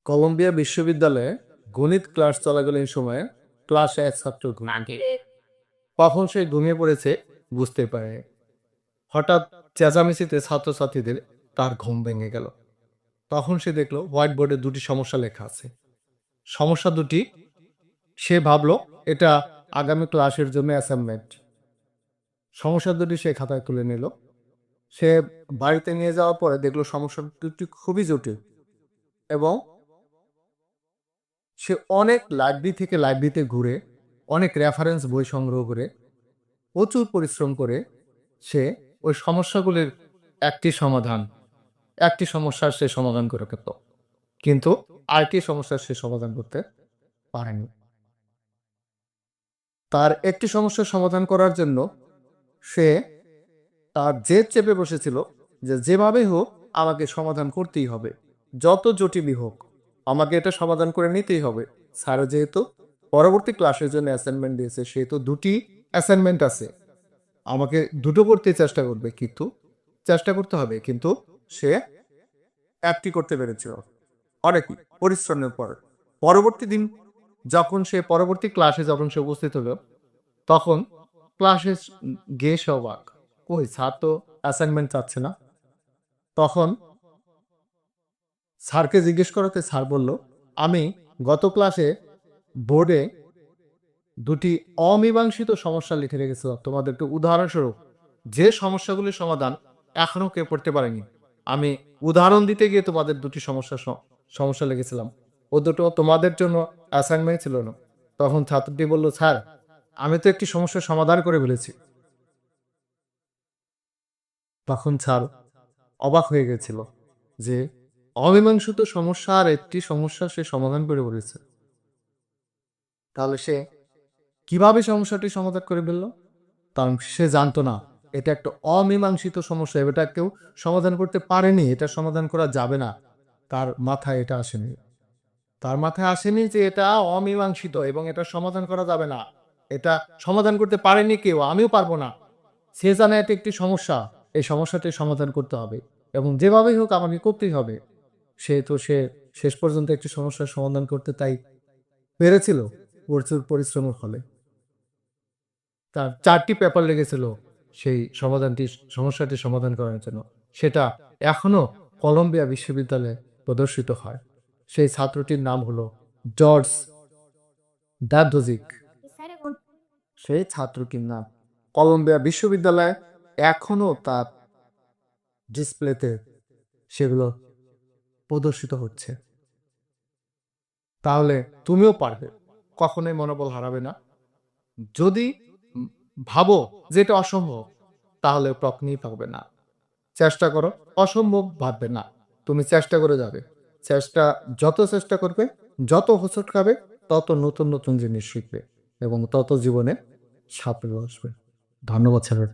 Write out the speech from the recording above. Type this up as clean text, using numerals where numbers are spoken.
Colombia বিশ্ববিদ্যালয়ে গণিত class চলাকালীন সময়ে ক্লাসে এক ছাত্র কখন সে ঘুমিয়ে পড়েছে বুঝতে পারে। হঠাৎ চেঁচামেচিতে ছাত্রছাত্রীদের তার ঘুম ভেঙে গেল। তখন সে দেখলো হোয়াইট বোর্ডে দুটি সমস্যা লেখা আছে। সমস্যা দুটি সে ভাবলো এটা আগামী ক্লাসের জন্য অ্যাসাইনমেন্ট। সমস্যা দুটি সে খাতায় তুলে নিল। সে বাড়িতে নিয়ে যাওয়ার পরে দেখলো সমস্যা দুটি খুবই জটিল এবং সে অনেক লাইব্রেরি থেকে লাইব্রেরিতে ঘুরে অনেক রেফারেন্স বই সংগ্রহ করে প্রচুর পরিশ্রম করে সে ওই সমস্যাগুলির একটি সমস্যার সে সমাধান করে পেত, কিন্তু আরেকটি সমস্যার সে সমাধান করতে পারেনি। তার একটি সমস্যার সমাধান করার জন্য সে তার জেদ চেপে বসেছিল যে যেভাবে হোক আমাকে সমাধান করতেই হবে, যত জটিলই হোক আমাকে এটা সমাধান করে নিতেই হবে। স্যার যেহেতু পরবর্তী ক্লাসের জন্য অ্যাসাইনমেন্ট দিয়েছে, সেহেতু দুটি অ্যাসাইনমেন্ট আছে, আমাকে দুটো করতে চেষ্টা করতে হবে, কিন্তু সে একটি করতে পেরেছিল অনেক পরিশ্রমের পর। পরবর্তী দিন পরবর্তী ক্লাসে যখন সে উপস্থিত হলো, তখন ক্লাসে গিয়ে সে অবাক, কই স্যার তো অ্যাসাইনমেন্ট চাচ্ছে না। তখন স্যারকে জিজ্ঞেস করাতে স্যার বলল, আমি গত ক্লাসে বোর্ডে দুটি অমীমাংসিত সমস্যা লিখে রেখেছিলাম তোমাদেরকে উদাহরণস্বরূপ, যে সমস্যাগুলির সমাধান এখনো কেউ করতে পারেনি। আমি উদাহরণ দিতে গিয়ে তোমাদের দুটি সমস্যা লিখেছিলাম, ও দুটো তোমাদের জন্য অ্যাসাইনমেন্ট ছিল না। তখন ছাত্রটি বলল, স্যার আমি তো একটি সমস্যার সমাধান করে ফেলেছি। তখন স্যার অবাক হয়ে গেছিল যে অমীমাংসিত সমস্যা আর একটি সমস্যা সে সমাধান করে বলেছে। তাহলে সে কিভাবে সমস্যাটি সমাধান করে ফেলল? কারণ সে জানতো না এটা একটা অমীমাংসিত সমস্যা, এটা কেউ সমাধান করতে পারেনি, এটা সমাধান করা যাবে না। তার মাথায় আসেনি যে এটা অমীমাংসিত এবং এটা সমাধান করা যাবে না, এটা সমাধান করতে পারেনি কেউ, আমিও পারবো না। সে জানে এটা একটি সমস্যা, এই সমস্যাটি সমাধান করতে হবে এবং যেভাবেই হোক আমাকে করতেই হবে। সে শেষ পর্যন্ত একটি সমস্যার সমাধান করতে তাই পেরেছিল প্রচুর পরিশ্রমের ফলে। তার 4টি পেপার লেগেছিল সেই সমস্যাটি সমাধান করার জন্য। সেটা এখনো কলম্বিয়া বিশ্ববিদ্যালয়ে প্রদর্শিত হয়। সেই ছাত্রটির নাম হলো জর্জ ডাডোজিক। সেই ছাত্রটির নাম কলম্বিয়া বিশ্ববিদ্যালয়ে এখনো তার ডিসপ্লেতে সেগুলো প্রদর্শিত হচ্ছে। তাহলে তুমিও পারবে, কখনোই মনোবল হারাবে না। যদি ভাবো যে এটা অসম্ভব, তাহলে কখনই পারবে না। চেষ্টা করো, অসম্ভব ভাববে না, তুমি চেষ্টা করে যাবে। যত চেষ্টা করবে, যত হোঁচট খাবে, তত নতুন নতুন জিনিস শিখবে এবং তত জীবনে সাফল্য আসবে। ধন্যবাদ স্যার।